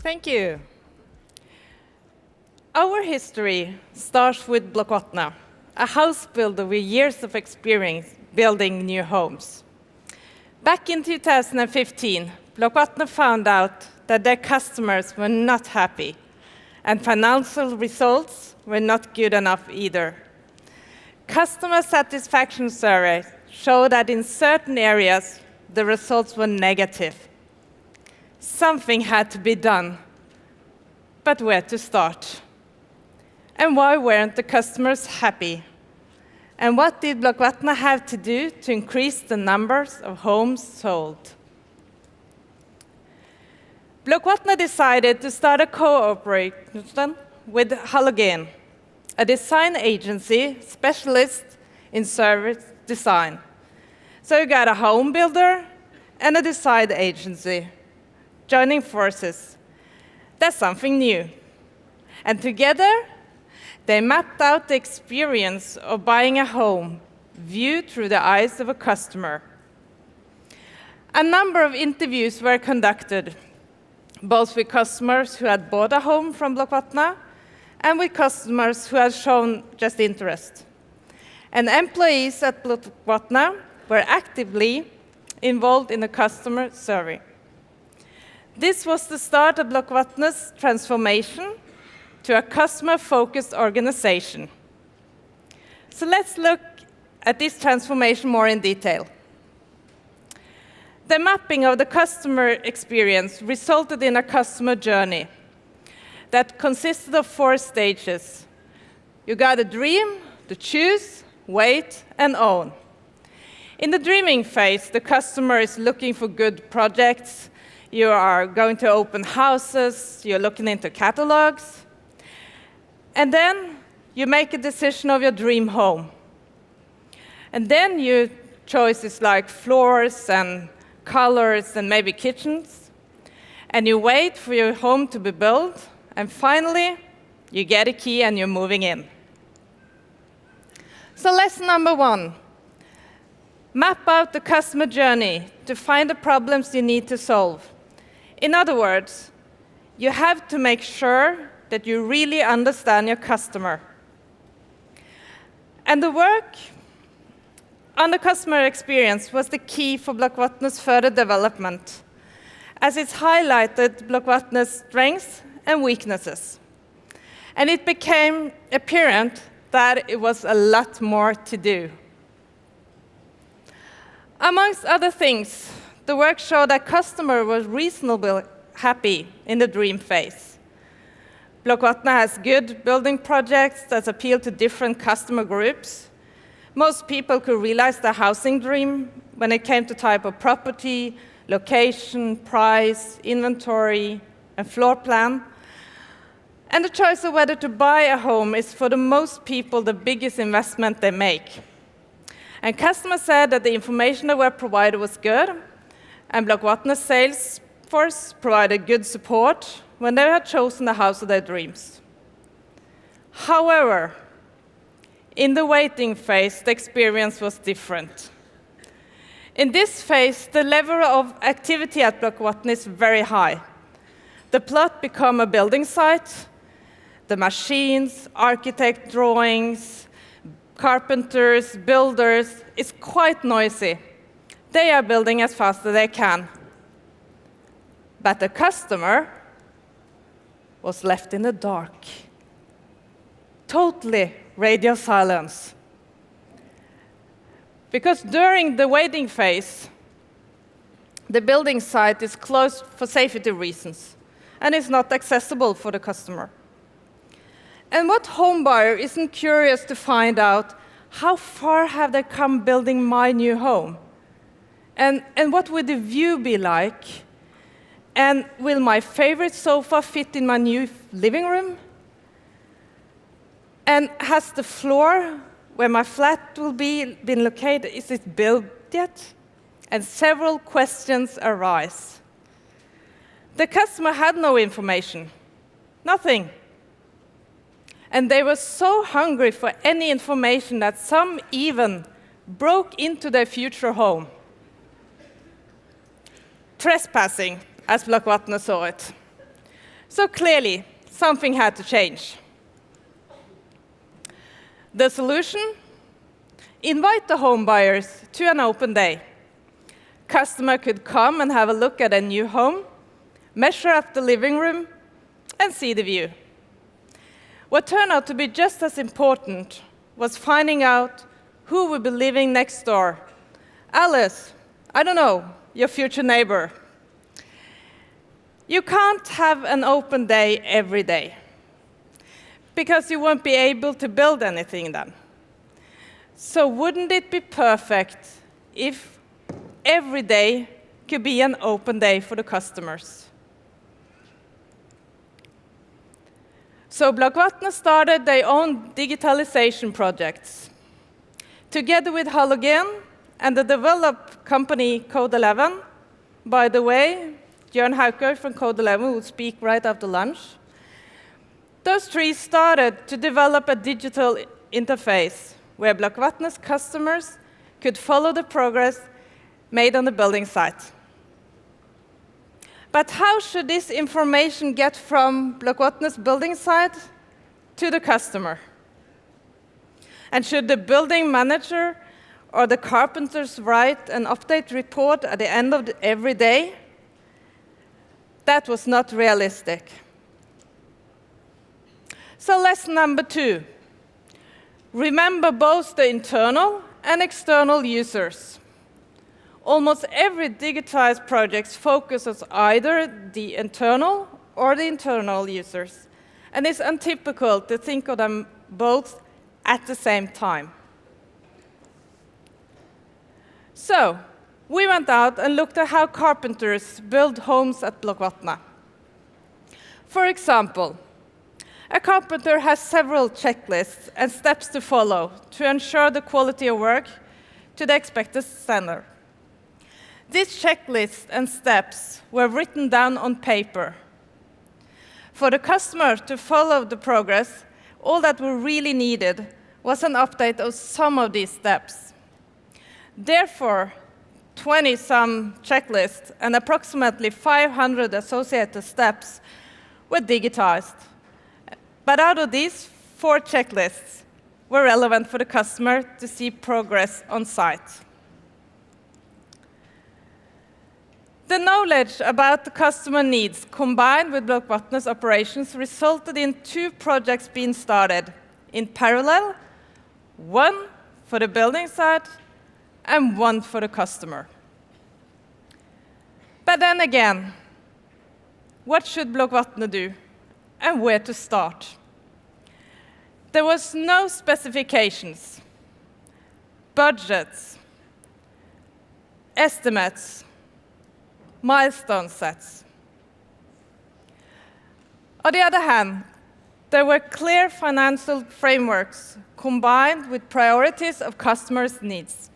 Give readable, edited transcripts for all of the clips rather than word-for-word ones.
Thank you. Our history starts with Block Watne, a house builder with years of experience building new homes. Back in 2015, Block Watne found out that their customers were not happy, and financial results were not good enough either. Customer satisfaction surveys show that in certain areas, the results were negative. Something had to be done, but where to start? And why weren't the customers happy? And what did Block Watne have to do to increase the numbers of homes sold? Block Watne decided to start a cooperation with Halogen, a design agency specialist in service design. So you got a home builder and a design agency joining forces. That's something new. And together, they mapped out the experience of buying a home, viewed through the eyes of a customer. A number of interviews were conducted, both with customers who had bought a home from Block Watne and with customers who had shown just interest. And employees at Block Watne were actively involved in the customer survey. This was the start of Block Watne's transformation to a customer-focused organization. So let's look at this transformation more in detail. The mapping of the customer experience resulted in a customer journey that consisted of 4 stages. You got a dream, to choose, wait, and own. In the dreaming phase, the customer is looking for good projects. You are going to open houses, you're looking into catalogs, and then you make a decision of your dream home. And then your choices like floors and colors and maybe kitchens, and you wait for your home to be built, and finally, you get a key and you're moving in. So lesson number 1, map out the customer journey to find the problems you need to solve. In other words, you have to make sure that you really understand your customer. And the work on the customer experience was the key for Block Watne's further development, as it's highlighted Block Watne's strengths and weaknesses. And it became apparent that it was a lot more to do. Amongst other things, the work showed that customer was reasonably happy in the dream phase. Block Watne has good building projects that appeal to different customer groups. Most people could realize their housing dream when it came to type of property, location, price, inventory, and floor plan. And the choice of whether to buy a home is for the most people the biggest investment they make. And customers said that the information that were provided was good, and Block Watne's sales force provided good support when they had chosen the house of their dreams. However, in the waiting phase, the experience was different. In this phase, the level of activity at Block Watne is very high. The plot became a building site. The machines, architect drawings, carpenters, builders, it's quite noisy. They are building as fast as they can. But the customer was left in the dark. Totally radio silence. Because during the waiting phase, the building site is closed for safety reasons and is not accessible for the customer. And what home buyer isn't curious to find out how far have they come building my new home? And what would the view be like? And will my favorite sofa fit in my new living room? And has the floor where my flat will be been located, is it built yet? And several questions arise. The customer had no information, nothing. And they were so hungry for any information that some even broke into their future home. Trespassing, as Block Watne saw it. So clearly, something had to change. The solution? Invite the home buyers to an open day. Customer could come and have a look at a new home, measure up the living room, and see the view. What turned out to be just as important was finding out who would be living next door. Alice, I don't know, your future neighbor. You can't have an open day every day, because you won't be able to build anything then. So wouldn't it be perfect if every day could be an open day for the customers? So Block Watne started their own digitalization projects. Together with Halogen and the developed company Code 11, by the way, Jørn Haukøy from Code 11 will speak right after lunch. Those three started to develop a digital interface where Block Watne's customers could follow the progress made on the building site. But how should this information get from Block Watne's building site to the customer? And should the building manager or the carpenters write an update report at the end of every day? That was not realistic. So lesson number 2. Remember both the internal and external users. Almost every digitized project focuses either the internal or the internal users, and it's untypical to think of them both at the same time. So, we went out and looked at how carpenters build homes at Block Watne. For example, a carpenter has several checklists and steps to follow to ensure the quality of work to the expected standard. These checklists and steps were written down on paper. For the customer to follow the progress, all that we really needed was an update of some of these steps. Therefore, 20-some checklists and approximately 500 associated steps were digitized. But out of these, 4 checklists were relevant for the customer to see progress on site. The knowledge about the customer needs combined with Block Watne's operations resulted in 2 projects being started in parallel, one for the building site and one for the customer. But then again, what should Block Watne do and where to start? There was no specifications, budgets, estimates, milestone sets. On the other hand, there were clear financial frameworks combined with priorities of customers' needs.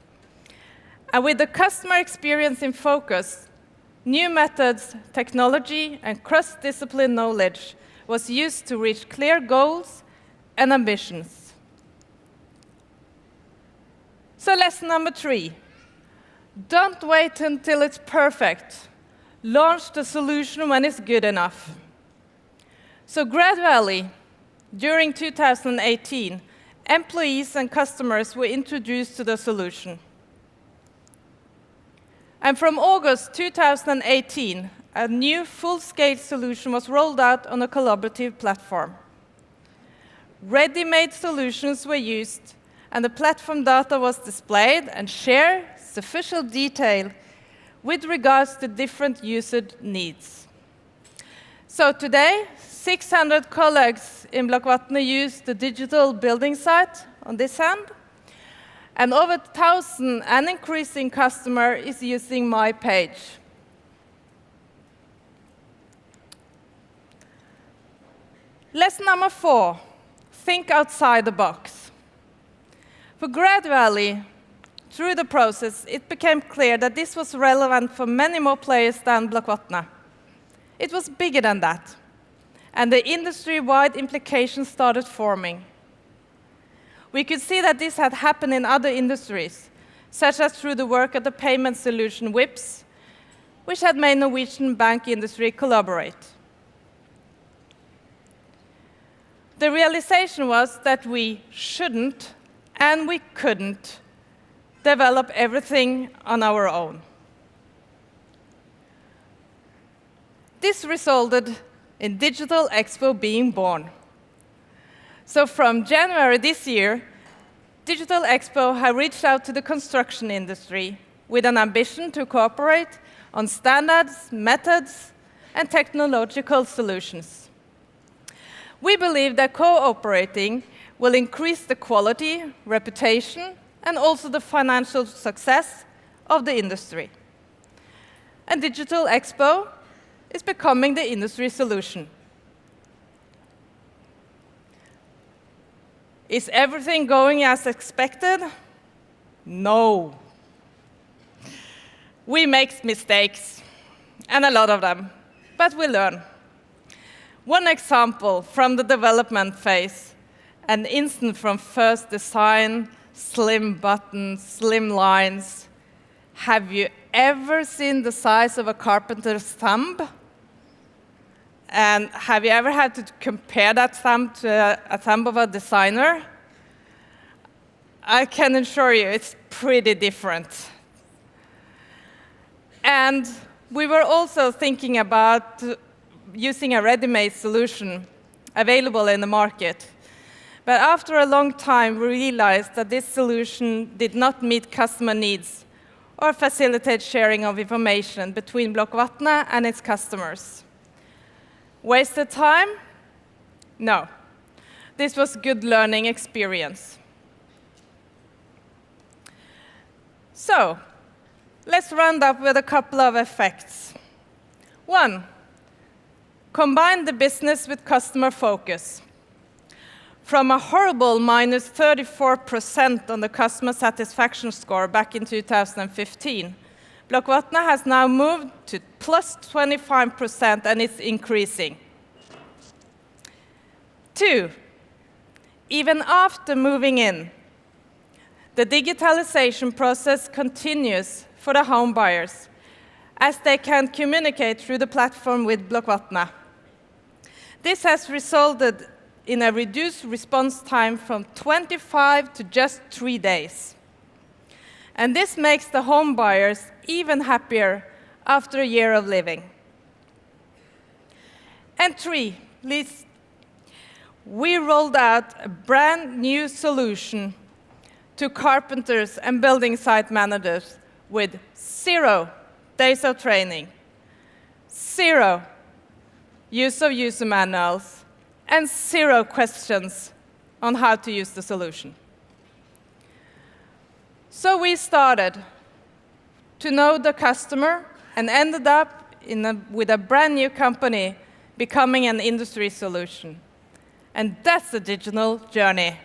And with the customer experience in focus, new methods, technology, and cross-discipline knowledge was used to reach clear goals and ambitions. So lesson number 3, don't wait until it's perfect. Launch the solution when it's good enough. So gradually, during 2018, employees and customers were introduced to the solution. And from August 2018, a new full-scale solution was rolled out on a collaborative platform. Ready-made solutions were used, and the platform data was displayed and shared sufficient detail with regards to different user needs. So today, 600 colleagues in Block Watne use the digital building site on this hand, and over 1,000 and increasing customer is using my page. Lesson number 4, think outside the box. For gradually, through the process, it became clear that this was relevant for many more players than Block Watne. It was bigger than that, and the industry-wide implications started forming. We could see that this had happened in other industries, such as through the work of the payment solution WIPS, which had made Norwegian bank industry collaborate. The realization was that we shouldn't and we couldn't develop everything on our own. This resulted in Digital Expo being born. So from January this year, Digital Expo have reached out to the construction industry with an ambition to cooperate on standards, methods, and technological solutions. We believe that cooperating will increase the quality, reputation, and also the financial success of the industry. And Digital Expo is becoming the industry solution. Is everything going as expected? No. We make mistakes, and a lot of them, but we learn. One example from the development phase, an instant from first design, slim buttons, slim lines. Have you ever seen the size of a carpenter's thumb? And have you ever had to compare that thumb to a thumb of a designer? I can assure you it's pretty different. And we were also thinking about using a ready-made solution available in the market. But after a long time, we realized that this solution did not meet customer needs or facilitate sharing of information between Block Watne and its customers. Wasted time? No. This was a good learning experience. So, let's round up with a couple of effects. One, combine the business with customer focus. From a horrible minus 34% on the customer satisfaction score back in 2015, Block Watne has now moved to plus 25%, and it's increasing. Two, even after moving in, the digitalization process continues for the home buyers, as they can communicate through the platform with Block Watne. This has resulted in a reduced response time from 25 to just 3 days. And this makes the home buyers even happier after a year of living. And three, we rolled out a brand new solution to carpenters and building site managers with 0 days of training, 0 use of user manuals, and 0 questions on how to use the solution. So we started to know the customer and ended up with a brand new company becoming an industry solution. And that's the digital journey.